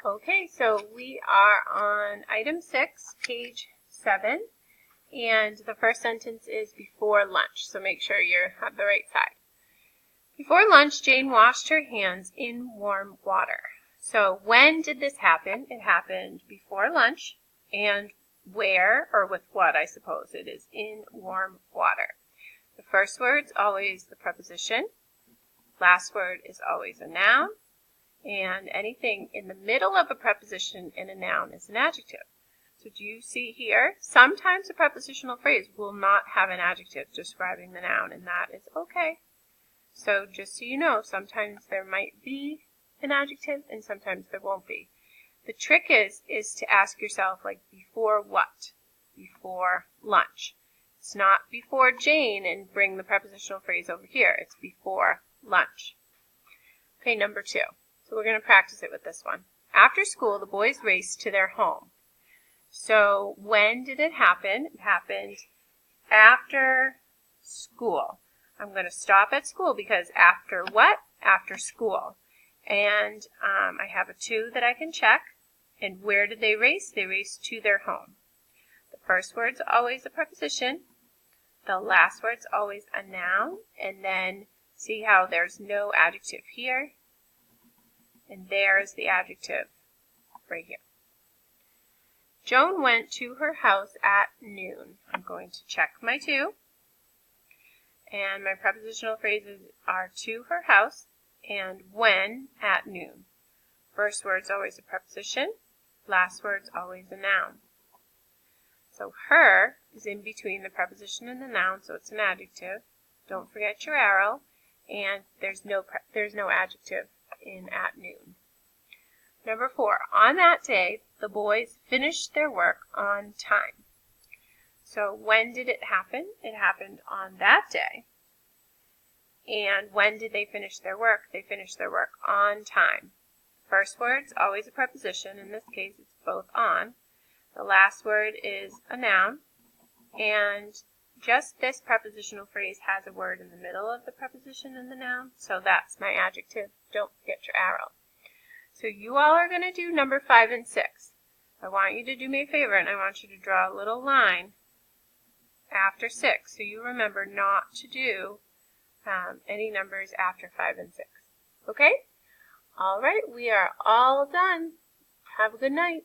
Okay, so we are on item 6, page 7, and the first sentence is before lunch, so make sure you have the right side. Before lunch, Jane washed her hands in warm water. So when did this happen? It happened before lunch, and where, or with what, I suppose. It is in warm water. The first word's always the preposition. Last word is always a noun. And anything in the middle of a preposition and a noun is an adjective. So do you see here? Sometimes a prepositional phrase will not have an adjective describing the noun, and that is okay. So just so you know, sometimes there might be an adjective and sometimes there won't be. The trick is to ask yourself, like, before what? Before lunch. It's not before Jane and bring the prepositional phrase over here. It's before lunch. Okay, number 2. So we're going to practice it with this one. After school, the boys raced to their home. So when did it happen? It happened after school. I'm going to stop at school because after what? After school. And I have a to that I can check. And where did they race? They raced to their home. The first word's always a preposition. The last word's always a noun. And then see how there's no adjective here. And there's the adjective right here. Joan went to her house at noon. I'm going to check my to. And my prepositional phrases are to her house and when at noon. First word's always a preposition. Last word's always a noun. So her is in between the preposition and the noun, so it's an adjective. Don't forget your arrow. And there's no adjective in at noon. Number 4, on that day, the boys finished their work on time. So when did it happen? It happened on that day. And when did they finish their work? They finished their work on time. First word's always a preposition. In this case, it's both on. The last word is a noun. And just this prepositional phrase has a word in the middle of the preposition and the noun, so that's my adjective. Don't forget your arrow. So you all are going to do number 5 and 6. I want you to do me a favor, and I want you to draw a little line after 6, so you remember not to do any numbers after 5 and 6. Okay? All right, we are all done. Have a good night.